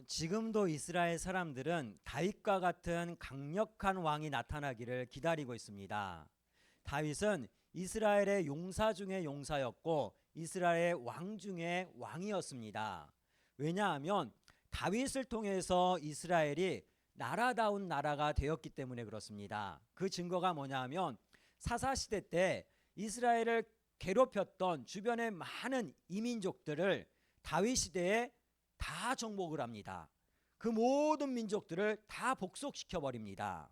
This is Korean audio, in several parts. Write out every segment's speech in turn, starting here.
지금도 이스라엘 사람들은 다윗과 같은 강력한 왕이 나타나기를 기다리고 있습니다. 다윗은 이스라엘의 용사 중의 용사였고 이스라엘의 왕 중의 왕이었습니다. 왜냐하면 다윗을 통해서 이스라엘이 나라다운 나라가 되었기 때문에 그렇습니다. 그 증거가 뭐냐면 사사시대 때 이스라엘을 괴롭혔던 주변의 많은 이민족들을 다윗 시대에 다 정복을 합니다. 그 모든 민족들을 다 복속시켜 버립니다.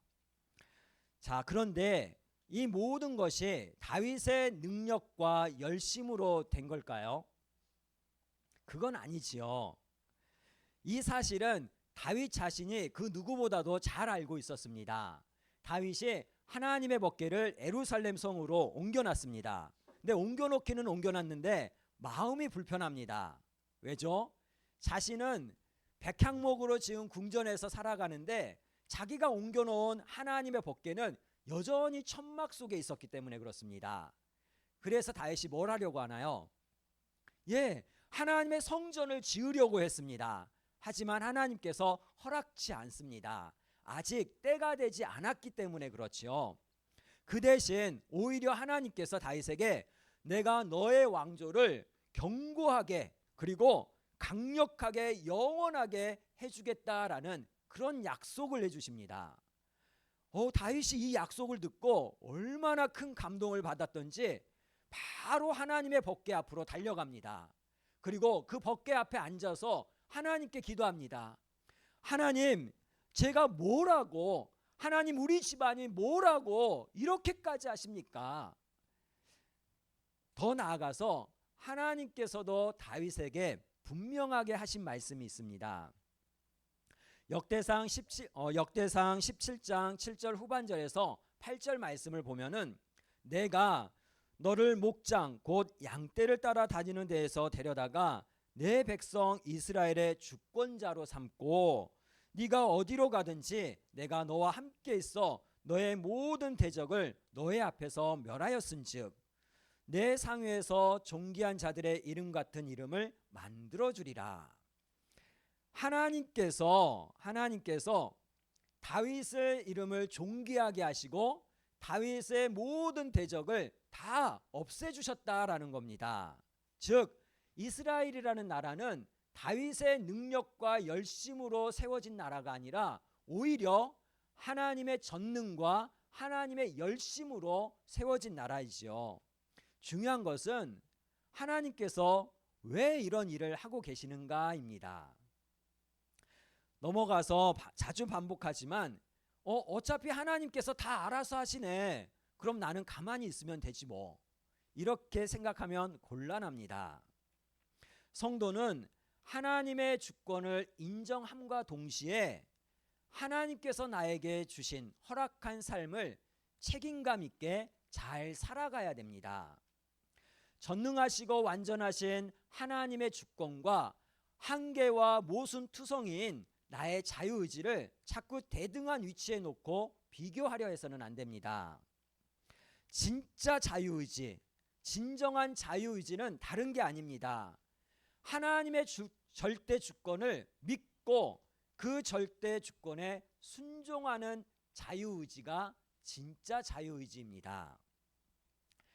자, 그런데 이 모든 것이 다윗의 능력과 열심으로 된 걸까요? 그건 아니지요. 이 사실은 다윗 자신이 그 누구보다도 잘 알고 있었습니다. 다윗이 하나님의 법궤를 예루살렘 성으로 옮겨놨습니다. 근데 옮겨놓기는 옮겨놨는데 마음이 불편합니다. 왜죠? 자신은 백향목으로 지은 궁전에서 살아가는데 자기가 옮겨놓은 하나님의 법궤는 여전히 천막 속에 있었기 때문에 그렇습니다. 그래서 다윗이 뭘 하려고 하나요? 하나님의 성전을 지으려고 했습니다. 하지만 하나님께서 허락치 않습니다. 아직 때가 되지 않았기 때문에 그렇지요. 그 대신 오히려 하나님께서 다윗에게 내가 너의 왕조를 견고하게 그리고 강력하게 영원하게 해주겠다라는 그런 약속을 해주십니다. 다윗이 이 약속을 듣고 얼마나 큰 감동을 받았던지 바로 하나님의 법궤 앞으로 달려갑니다. 그리고 그 법궤 앞에 앉아서 하나님께 기도합니다. 하나님, 제가 뭐라고, 하나님 우리 집안이 뭐라고 이렇게까지 하십니까? 더 나아가서 하나님께서도 다윗에게 분명하게 하신 말씀이 있습니다. 역대상 17장 7절 후반절에서 8절 말씀을 보면은 내가 너를 목장 곧 양떼를 따라 다니는 데에서 데려다가 내 백성 이스라엘의 주권자로 삼고 네가 어디로 가든지 내가 너와 함께 있어 너의 모든 대적을 너의 앞에서 멸하였은즉 내 상위에서 존귀한 자들의 이름 같은 이름을 만들어 주리라. 하나님께서 다윗의 이름을 존귀하게 하시고 다윗의 모든 대적을 다 없애주셨다라는 겁니다. 즉 이스라엘이라는 나라는 다윗의 능력과 열심으로 세워진 나라가 아니라 오히려 하나님의 전능과 하나님의 열심으로 세워진 나라이지요. 중요한 것은 하나님께서 왜 이런 일을 하고 계시는가입니다. 넘어가서 자주 반복하지만 어차피 하나님께서 다 알아서 하시네. 그럼 나는 가만히 있으면 되지 뭐. 이렇게 생각하면 곤란합니다. 성도는 하나님의 주권을 인정함과 동시에 하나님께서 나에게 주신 허락한 삶을 책임감 있게 잘 살아가야 됩니다. 전능하시고 완전하신 하나님의 주권과 한계와 모순투성이인 나의 자유의지를 자꾸 대등한 위치에 놓고 비교하려 해서는 안 됩니다. 진짜 자유의지, 진정한 자유의지는 다른 게 아닙니다. 하나님의 절대 주권을 믿고 그 절대 주권에 순종하는 자유의지가 진짜 자유의지입니다.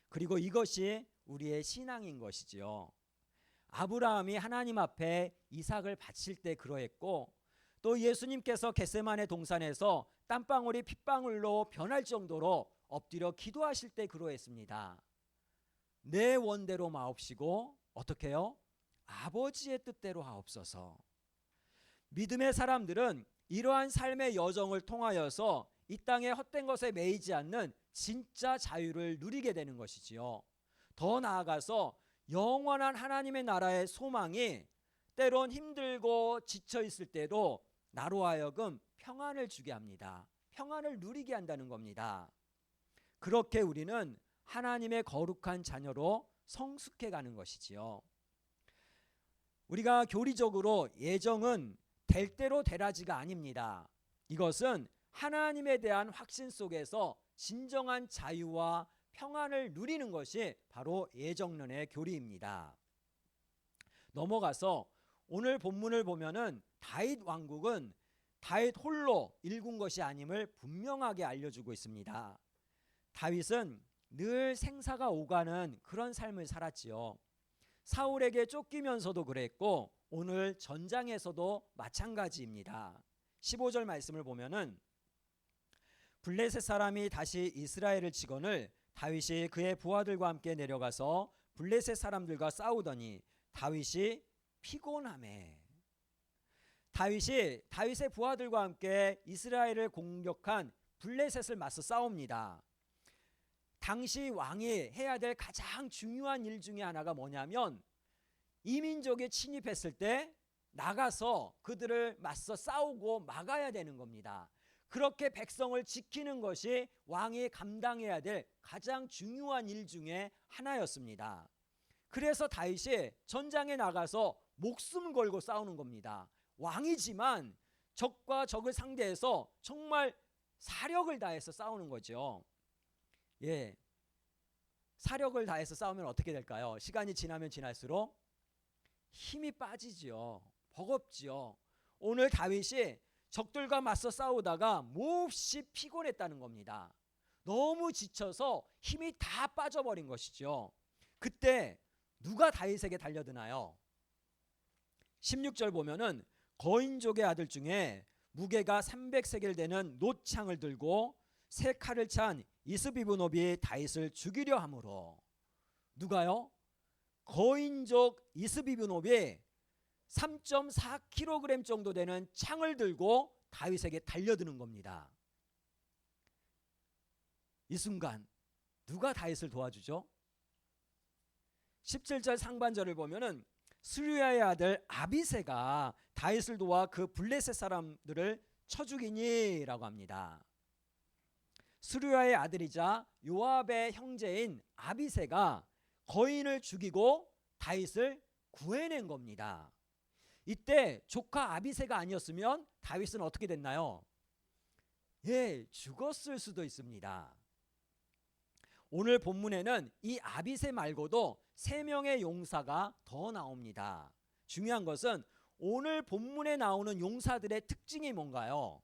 그리고 이것이 우리의 신앙인 것이지요. 아브라함이 하나님 앞에 이삭을 바칠 때 그러했고 또 예수님께서 겟세마네 동산에서 땀방울이 핏방울로 변할 정도로 엎드려 기도하실 때 그러했습니다. 내 원대로 마옵시고 어떻게 해요? 아버지의 뜻대로 하옵소서. 믿음의 사람들은 이러한 삶의 여정을 통하여서 이 땅의 헛된 것에 매이지 않는 진짜 자유를 누리게 되는 것이지요. 더 나아가서 영원한 하나님의 나라의 소망이 때론 힘들고 지쳐 있을 때도 나로 하여금 평안을 주게 합니다. 평안을 누리게 한다는 겁니다. 그렇게 우리는 하나님의 거룩한 자녀로 성숙해 가는 것이지요. 우리가 교리적으로 예정은 될 대로 되라지가 아닙니다. 이것은 하나님에 대한 확신 속에서 진정한 자유와 평안을 누리는 것이 바로 예정론의 교리입니다. 넘어가서 오늘 본문을 보면은 다윗 왕국은 다윗 홀로 일군 것이 아님을 분명하게 알려주고 있습니다. 다윗은 늘 생사가 오가는 그런 삶을 살았지요. 사울에게 쫓기면서도 그랬고 오늘 전장에서도 마찬가지입니다. 15절 말씀을 보면은 블레셋 사람이 다시 이스라엘을 치거늘 다윗이 그의 부하들과 함께 내려가서 블레셋 사람들과 싸우더니 다윗이 피곤하매. 다윗의 부하들과 함께 이스라엘을 공격한 블레셋을 맞서 싸웁니다. 당시 왕이 해야 될 가장 중요한 일 중에 하나가 뭐냐면 이민족이 침입했을 때 나가서 그들을 맞서 싸우고 막아야 되는 겁니다. 그렇게 백성을 지키는 것이 왕이 감당해야 될 가장 중요한 일 중에 하나였습니다. 그래서 다윗이 전장에 나가서 목숨 걸고 싸우는 겁니다. 왕이지만 적과 적을 상대해서 정말 사력을 다해서 싸우는 거죠. 예, 사력을 다해서 싸우면 어떻게 될까요? 시간이 지나면 지날수록 힘이 빠지지요. 버겁지요. 오늘 다윗이 적들과 맞서 싸우다가 몹시 피곤했다는 겁니다. 너무 지쳐서 힘이 다 빠져버린 것이죠. 그때 누가 다윗에게 달려드나요? 16절 보면은 거인족의 아들 중에 무게가 300세겔 되는 놋창을 들고 새 칼을 찬 이스비브노비 다윗을 죽이려 하므로. 누가요? 거인족 이스비브노비 3.4kg 정도 되는 창을 들고 다윗에게 달려드는 겁니다. 이 순간 누가 다윗을 도와주죠? 17절 상반절을 보면은 스루야의 아들 아비새가 다윗을 도와 그 블레셋 사람들을 쳐 죽이니 라고 합니다. 스루야의 아들이자 요압의 형제인 아비새가 거인을 죽이고 다윗을 구해낸 겁니다. 이때 조카 아비새가 아니었으면 다윗은 어떻게 됐나요? 예, 죽었을 수도 있습니다. 오늘 본문에는 이 아비새 말고도 3명의 용사가 더 나옵니다. 중요한 것은 오늘 본문에 나오는 용사들의 특징이 뭔가요?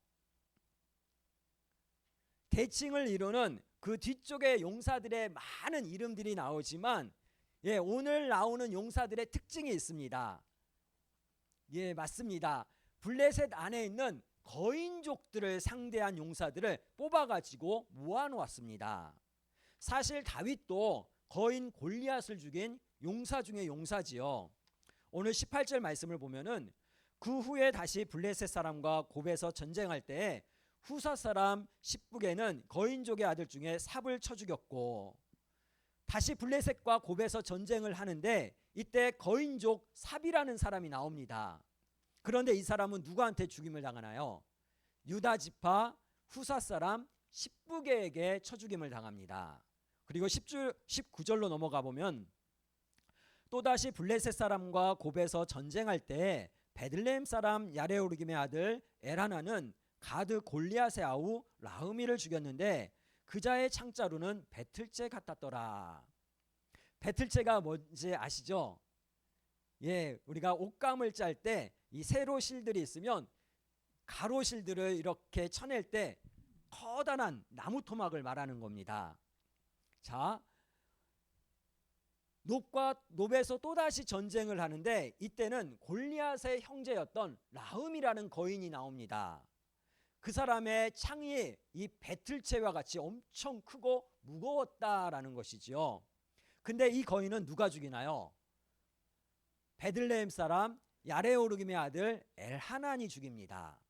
대칭을 이루는 그 뒤쪽에 용사들의 많은 이름들이 나오지만 예, 오늘 나오는 용사들의 특징이 있습니다. 예, 맞습니다. 블레셋 안에 있는 거인족들을 상대한 용사들을 뽑아가지고 모아놓았습니다. 사실 다윗도 거인 골리앗을 죽인 용사 중에 용사지요. 오늘 18절 말씀을 보면은 그 후에 다시 블레셋 사람과 곱에서 전쟁할 때 후사 사람 십북에는 거인족의 아들 중에 삽을 쳐 죽였고, 다시 블레셋과 곱에서 전쟁을 하는데 이때 거인족 삽이라는 사람이 나옵니다. 그런데 이 사람은 누구한테 죽임을 당하나요? 유다 지파 후사 사람 십북에게 쳐 죽임을 당합니다. 그리고 19절로 넘어가 보면 또다시 블레셋 사람과 곱에서 전쟁할 때 베들레헴 사람 야레오르김의 아들 엘하나는 가드 골리앗의 아우 라흐미를 죽였는데 그자의 창자루는 배틀째 같았더라. 배틀째가 뭔지 아시죠? 예, 우리가 옷감을 짤 때 이 세로 실들이 있으면 가로 실들을 이렇게 쳐낼 때 커다란 나무 토막을 말하는 겁니다. 자, 놉에서 또다시 전쟁을 하는데 이때는 골리앗의 형제였던 라흠이라는 거인이 나옵니다. 그 사람의 창이 이 배틀채와 같이 엄청 크고 무거웠다라는 것이지요. 근데 이 거인은 누가 죽이나요? 베들레헴 사람 야레오르김의 아들 엘하난이 죽입니다.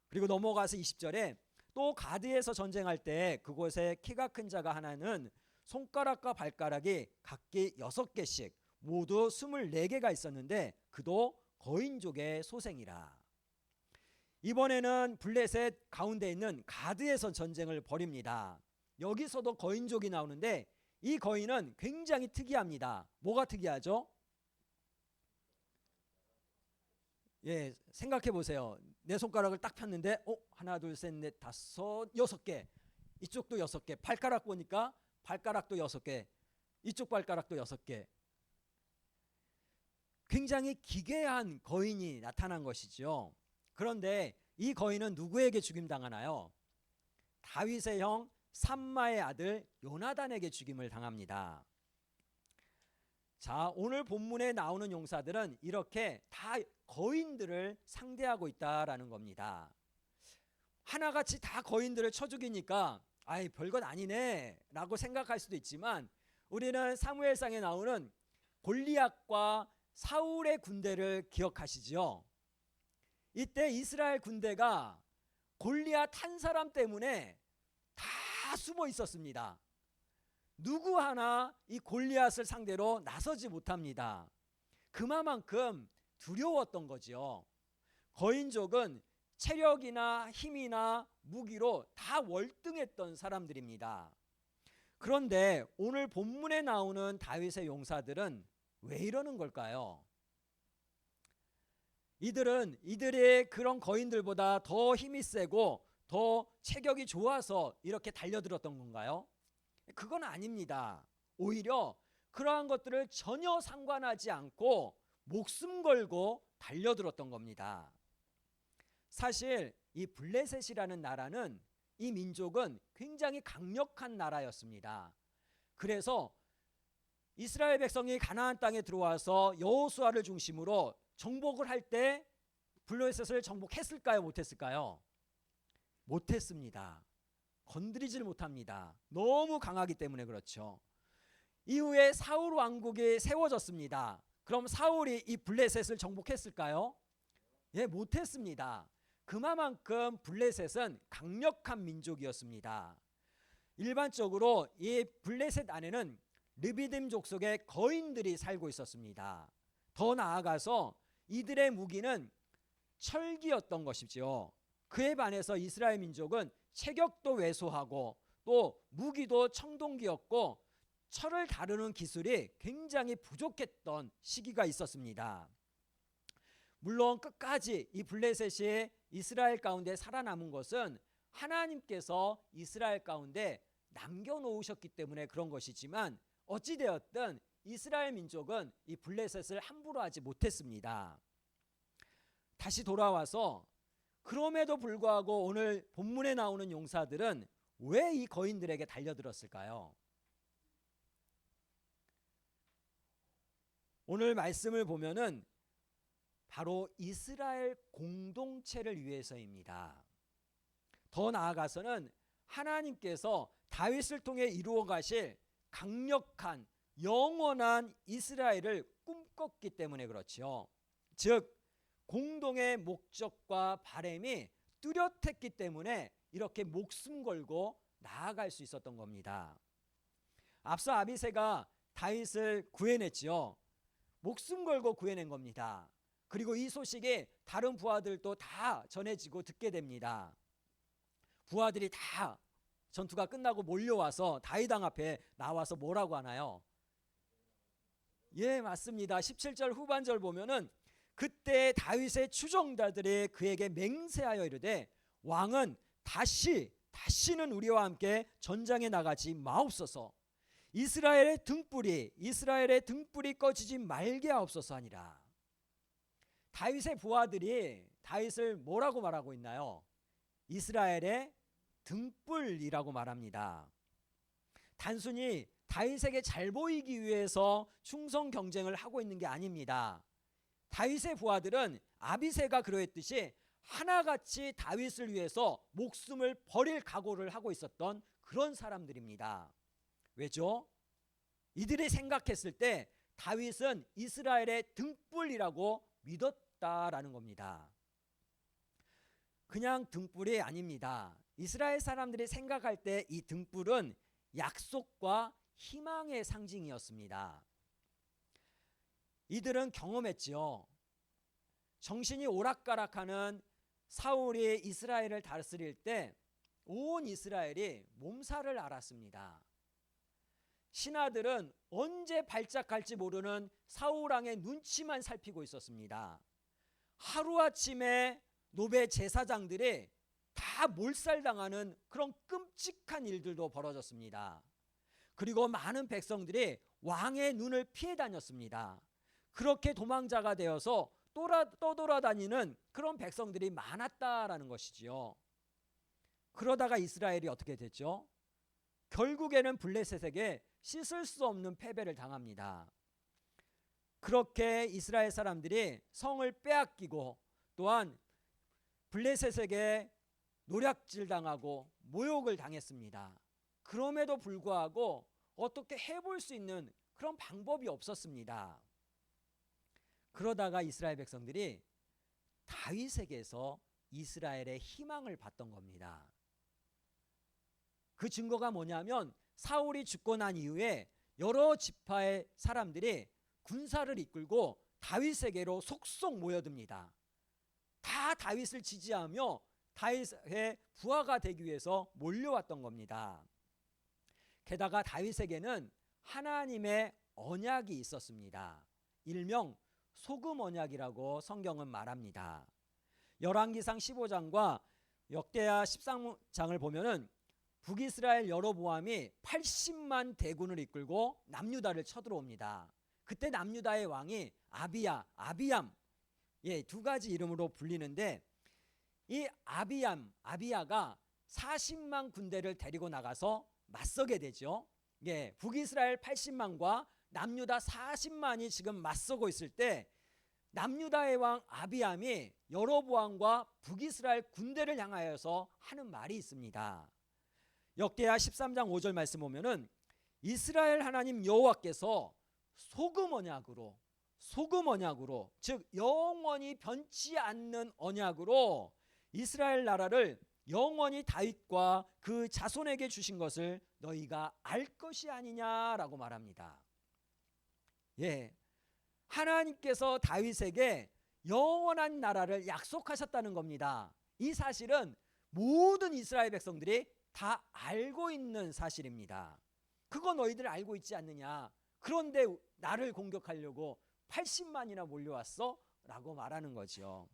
그리고 넘어가서 20절에 또 가드에서 전쟁할 때 그곳에 키가 큰 자가 하나는 손가락과 발가락이 각기 6개씩 모두 24개가 있었는데 그도 거인족의 소생이라. 이번에는 블레셋 가운데 있는 가드에서 전쟁을 벌입니다. 여기서도 거인족이 나오는데 이 거인은 굉장히 특이합니다. 뭐가 특이하죠? 예, 생각해 보세요. 내 손가락을 딱 폈는데 하나 둘 셋 넷 다섯 6개, 이쪽도 6개, 발가락 보니까 발가락도 6개, 이쪽 발가락도 6개. 굉장히 기괴한 거인이 나타난 것이죠. 그런데 이 거인은 누구에게 죽임당하나요? 다윗의 형 삼마의 아들 요나단에게 죽임을 당합니다. 자, 오늘 본문에 나오는 용사들은 이렇게 다 거인들을 상대하고 있다라는 겁니다. 하나같이 다 거인들을 쳐 죽이니까 아이 별것 아니네 라고 생각할 수도 있지만, 우리는 사무엘상에 나오는 골리앗과 사울의 군대를 기억하시죠? 이때 이스라엘 군대가 골리앗 한 사람 때문에 다 숨어 있었습니다. 누구 하나 이 골리앗을 상대로 나서지 못합니다. 그만큼 두려웠던 거죠. 거인족은 체력이나 힘이나 무기로 다 월등했던 사람들입니다. 그런데 오늘 본문에 나오는 다윗의 용사들은 왜 이러는 걸까요? 이들의 그런 거인들보다 더 힘이 세고 더 체격이 좋아서 이렇게 달려들었던 건가요? 그건 아닙니다. 오히려 그러한 것들을 전혀 상관하지 않고 목숨 걸고 달려들었던 겁니다. 사실 이 블레셋이라는 나라는, 이 민족은 굉장히 강력한 나라였습니다. 그래서 이스라엘 백성이 가나안 땅에 들어와서 여호수아를 중심으로 정복을 할 때 블레셋을 정복했을까요? 못했을까요? 못했습니다. 건드리질 못합니다. 너무 강하기 때문에 그렇죠. 이후에 사울 왕국이 세워졌습니다. 그럼 사울이 이 블레셋을 정복했을까요? 예, 못했습니다. 그만큼 블레셋은 강력한 민족이었습니다. 일반적으로 이 블레셋 안에는 르비딤 족속의 거인들이 살고 있었습니다. 더 나아가서 이들의 무기는 철기였던 것이죠. 그에 반해서 이스라엘 민족은 체격도 왜소하고 또 무기도 청동기였고 철을 다루는 기술이 굉장히 부족했던 시기가 있었습니다. 물론 끝까지 이 블레셋이 이스라엘 가운데 살아남은 것은 하나님께서 이스라엘 가운데 남겨놓으셨기 때문에 그런 것이지만, 어찌되었든 이스라엘 민족은 이 블레셋을 함부로 하지 못했습니다. 다시 돌아와서 그럼에도 불구하고 오늘 본문에 나오는 용사들은 왜 이 거인들에게 달려들었을까요? 오늘 말씀을 보면은 바로 이스라엘 공동체를 위해서입니다. 더 나아가서는 하나님께서 다윗을 통해 이루어 가실 강력한 영원한 이스라엘을 꿈꿨기 때문에 그렇죠. 즉 공동의 목적과 바람이 뚜렷했기 때문에 이렇게 목숨 걸고 나아갈 수 있었던 겁니다. 앞서 아비새가 다윗을 구해냈지요. 목숨 걸고 구해낸 겁니다. 그리고 이 소식이 다른 부하들도 다 전해지고 듣게 됩니다. 부하들이 다 전투가 끝나고 몰려와서 다윗 왕 앞에 나와서 뭐라고 하나요? 예, 맞습니다. 17절 후반절 보면은 그때 다윗의 추종자들이 그에게 맹세하여 이르되 왕은 다시는 우리와 함께 전장에 나가지 마옵소서. 이스라엘의 등불이 꺼지지 말게 하옵소서 하니라. 다윗의 부하들이 다윗을 뭐라고 말하고 있나요? 이스라엘의 등불이라고 말합니다. 단순히 다윗에게 잘 보이기 위해서 충성 경쟁을 하고 있는 게 아닙니다. 다윗의 부하들은 아비새가 그러했듯이 하나같이 다윗을 위해서 목숨을 버릴 각오를 하고 있었던 그런 사람들입니다. 왜죠? 이들이 생각했을 때 다윗은 이스라엘의 등불이라고 믿었다라는 겁니다. 그냥 등불이 아닙니다. 이스라엘 사람들이 생각할 때 이 등불은 약속과 희망의 상징이었습니다. 이들은 경험했지요. 정신이 오락가락하는 사울이 이스라엘을 다스릴 때 온 이스라엘이 몸살을 앓았습니다. 신하들은 언제 발작할지 모르는 사울 왕의 눈치만 살피고 있었습니다. 하루아침에 노베 제사장들이 다 몰살당하는 그런 끔찍한 일들도 벌어졌습니다. 그리고 많은 백성들이 왕의 눈을 피해 다녔습니다. 그렇게 도망자가 되어서 떠돌아다니는 그런 백성들이 많았다라는 것이지요. 그러다가 이스라엘이 어떻게 됐죠? 결국에는 블레셋에게 씻을 수 없는 패배를 당합니다. 그렇게 이스라엘 사람들이 성을 빼앗기고 또한 블레셋에게 노략질당하고 모욕을 당했습니다. 그럼에도 불구하고 어떻게 해볼 수 있는 그런 방법이 없었습니다. 그러다가 이스라엘 백성들이 다윗에게서 이스라엘의 희망을 봤던 겁니다. 그 증거가 뭐냐면 사울이 죽고 난 이후에 여러 지파의 사람들이 군사를 이끌고 다윗에게로 속속 모여듭니다. 다 다윗을 지지하며 다윗의 부하가 되기 위해서 몰려왔던 겁니다. 게다가 다윗에게는 하나님의 언약이 있었습니다. 일명 소금 언약이라고 성경은 말합니다. 열왕기상 15장과 역대하 13장을 보면은 북이스라엘 여로보암이 80만 대군을 이끌고 남유다를 쳐들어옵니다. 그때 남유다의 왕이 아비암, 두 가지 이름으로 불리는데 이 아비야가 40만 군대를 데리고 나가서 맞서게 되죠. 북이스라엘 80만과 남유다 40만이 지금 맞서고 있을 때 남유다의 왕 아비암이 여로보암과 북이스라엘 군대를 향하여서 하는 말이 있습니다. 역대하 13장 5절 말씀 보면은 이스라엘 하나님 여호와께서 소금 언약으로 즉 영원히 변치 않는 언약으로 이스라엘 나라를 영원히 다윗과 그 자손에게 주신 것을 너희가 알 것이 아니냐라고 말합니다. 하나님께서 다윗에게 영원한 나라를 약속하셨다는 겁니다. 이 사실은 모든 이스라엘 백성들이 다 알고 있는 사실입니다. 그거 너희들 알고 있지 않느냐? 그런데 나를 공격하려고 80만이나 몰려왔어? 라고 말하는 거죠.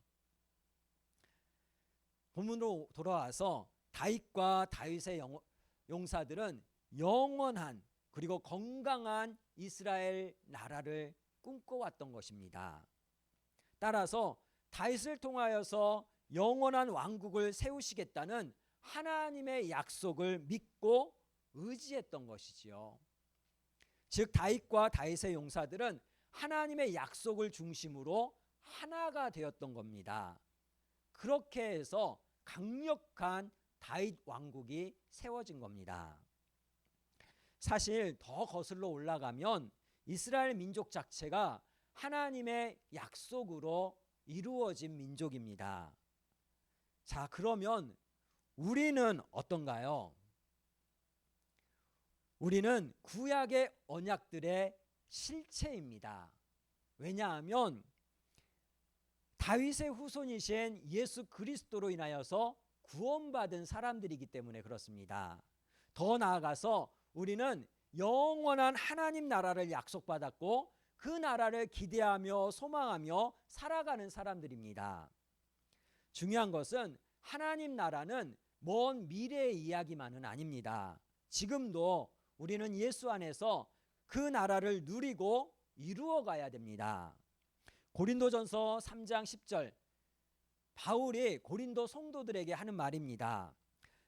본문으로 돌아와서 다윗과 다윗의 용사들은 영원한 그리고 건강한 이스라엘 나라를 꿈꿔왔던 것입니다. 따라서 다윗을 통하여서 영원한 왕국을 세우시겠다는 하나님의 약속을 믿고 의지했던 것이지요. 즉 다윗과 다윗의 용사들은 하나님의 약속을 중심으로 하나가 되었던 겁니다. 그렇게 해서 강력한 다윗 왕국이 세워진 겁니다. 사실 더 거슬러 올라가면 이스라엘 민족 자체가 하나님의 약속으로 이루어진 민족입니다. 자, 그러면 우리는 어떤가요? 우리는 구약의 언약들의 실체입니다. 왜냐하면 다윗의 후손이신 예수 그리스도로 인하여서 구원받은 사람들이기 때문에 그렇습니다. 더 나아가서 우리는 영원한 하나님 나라를 약속받았고 그 나라를 기대하며 소망하며 살아가는 사람들입니다. 중요한 것은 하나님 나라는 먼 미래의 이야기만은 아닙니다. 지금도 우리는 예수 안에서 그 나라를 누리고 이루어 가야 됩니다. 고린도전서 3장 10절 바울이 고린도 성도들에게 하는 말입니다.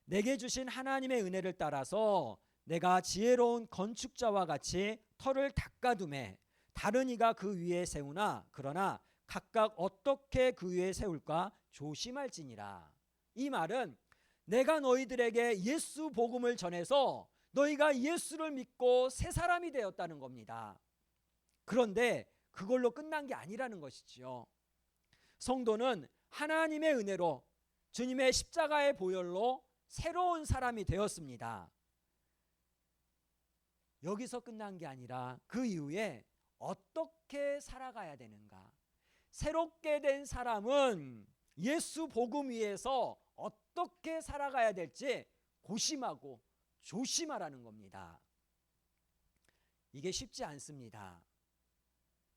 내게 주신 하나님의 은혜를 따라서 내가 지혜로운 건축자와 같이 터를 닦아두매 다른 이가 그 위에 세우나 그러나 각각 어떻게 그 위에 세울까 조심할지니라. 이 말은 내가 너희들에게 예수 복음을 전해서 너희가 예수를 믿고 새 사람이 되었다는 겁니다. 그런데 그걸로 끝난 게 아니라는 것이지요. 성도는 하나님의 은혜로 주님의 십자가의 보혈로 새로운 사람이 되었습니다. 여기서 끝난 게 아니라 그 이후에 어떻게 살아가야 되는가? 새롭게 된 사람은 예수 복음 위에서 어떻게 살아가야 될지 고심하고 조심하라는 겁니다. 이게 쉽지 않습니다.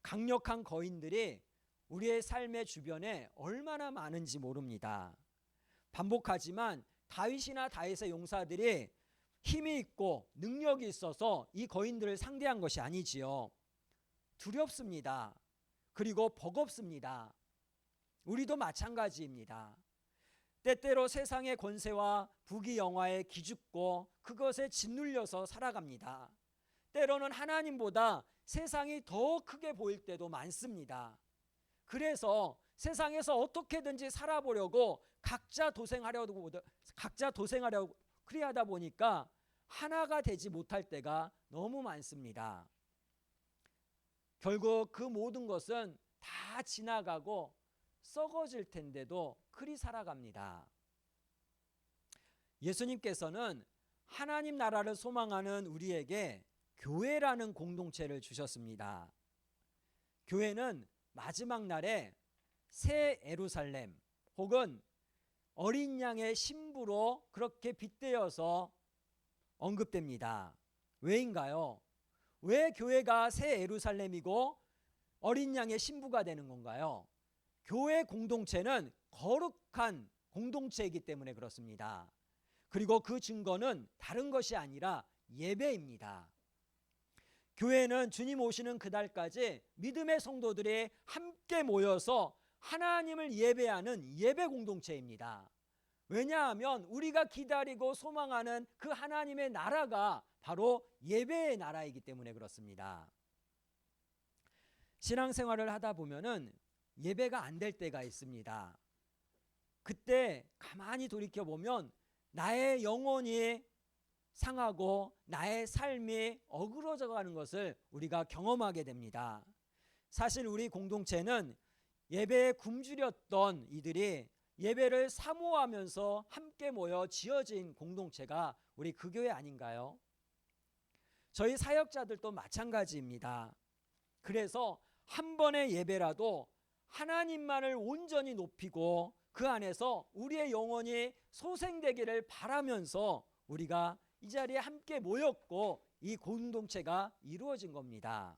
강력한 거인들이 우리의 삶의 주변에 얼마나 많은지 모릅니다. 반복하지만 다윗이나 다윗의 용사들이 힘이 있고 능력이 있어서 이 거인들을 상대한 것이 아니지요. 두렵습니다. 그리고 버겁습니다. 우리도 마찬가지입니다. 때때로 세상의 권세와 부귀영화에 기죽고 그것에 짓눌려서 살아갑니다. 때로는 하나님보다 세상이 더 크게 보일 때도 많습니다. 그래서 세상에서 어떻게든지 살아보려고 각자 도생하려고 그리하다 보니까 하나가 되지 못할 때가 너무 많습니다. 결국 그 모든 것은 다 지나가고 썩어질 텐데도 그리 살아갑니다. 예수님께서는 하나님 나라를 소망하는 우리에게 교회라는 공동체를 주셨습니다. 교회는 마지막 날에 새 예루살렘 혹은 어린 양의 신부로 그렇게 빗대어서 언급됩니다. 왜인가요? 왜 교회가 새 예루살렘이고 어린 양의 신부가 되는 건가요? 교회 공동체는 거룩한 공동체이기 때문에 그렇습니다. 그리고 그 증거는 다른 것이 아니라 예배입니다. 교회는 주님 오시는 그날까지 믿음의 성도들이 함께 모여서 하나님을 예배하는 예배 공동체입니다. 왜냐하면 우리가 기다리고 소망하는 그 하나님의 나라가 바로 예배의 나라이기 때문에 그렇습니다. 신앙생활을 하다 보면은 예배가 안 될 때가 있습니다. 그때 가만히 돌이켜 보면 나의 영혼이 상하고 나의 삶이 어그러져 가는 것을 우리가 경험하게 됩니다. 사실 우리 공동체는 예배에 굶주렸던 이들이 예배를 사모하면서 함께 모여 지어진 공동체가 우리 그 교회 아닌가요? 저희 사역자들도 마찬가지입니다. 그래서 한 번의 예배라도 하나님만을 온전히 높이고 그 안에서 우리의 영혼이 소생되기를 바라면서 우리가 이 자리에 함께 모였고 이 공동체가 이루어진 겁니다.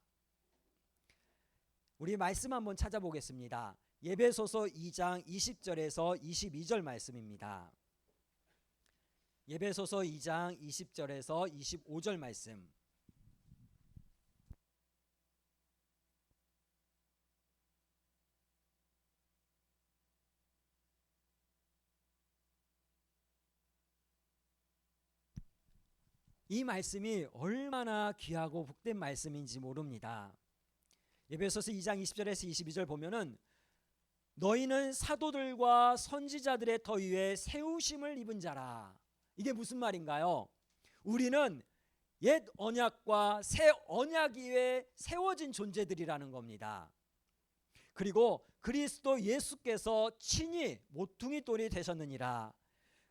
우리 말씀 한번 찾아보겠습니다. 에베소서 2장 20절에서 22절 말씀입니다. 에베소서 2장 20절에서 25절 말씀. 이 말씀이 얼마나 귀하고 복된 말씀인지 모릅니다. 에베소서 2장 20절에서 22절 보면은 너희는 사도들과 선지자들의 터 위에 세우심을 입은 자라. 이게 무슨 말인가요? 우리는 옛 언약과 새 언약 위에 세워진 존재들이라는 겁니다. 그리고 그리스도 예수께서 친히 모퉁이 돌이 되셨느니라.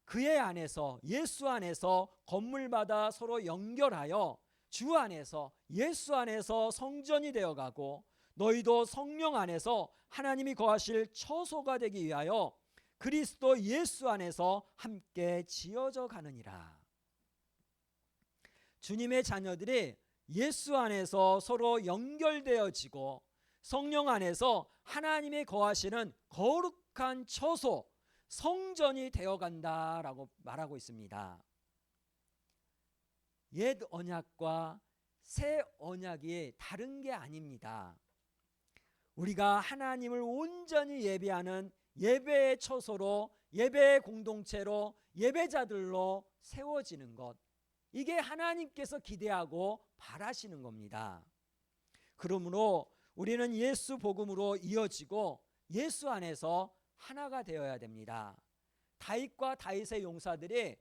그의 안에서 예수 안에서 건물마다 서로 연결하여 주 안에서 예수 안에서 성전이 되어가고 너희도 성령 안에서 하나님이 거하실 처소가 되기 위하여 그리스도 예수 안에서 함께 지어져 가느니라. 주님의 자녀들이 예수 안에서 서로 연결되어지고 성령 안에서 하나님이 거하시는 거룩한 처소 성전이 되어간다라고 말하고 있습니다. 옛 언약과 새 언약이 다른 게 아닙니다. 우리가 하나님을 온전히 예배하는 예배의 처소로 예배의 공동체로 예배자들로 세워지는 것, 이게 하나님께서 기대하고 바라시는 겁니다. 그러므로 우리는 예수 복음으로 이어지고 예수 안에서 하나가 되어야 됩니다. 다윗과 다윗의 용사들이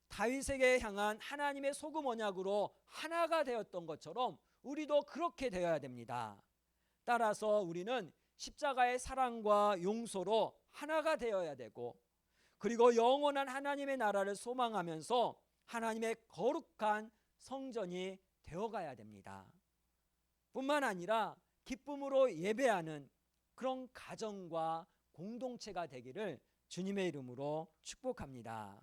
다윗에게 향한 하나님의 소금 언약으로 하나가 되었던 것처럼 우리도 그렇게 되어야 됩니다. 따라서 우리는 십자가의 사랑과 용서로 하나가 되어야 되고 그리고 영원한 하나님의 나라를 소망하면서 하나님의 거룩한 성전이 되어가야 됩니다. 뿐만 아니라 기쁨으로 예배하는 그런 가정과 공동체가 되기를 주님의 이름으로 축복합니다.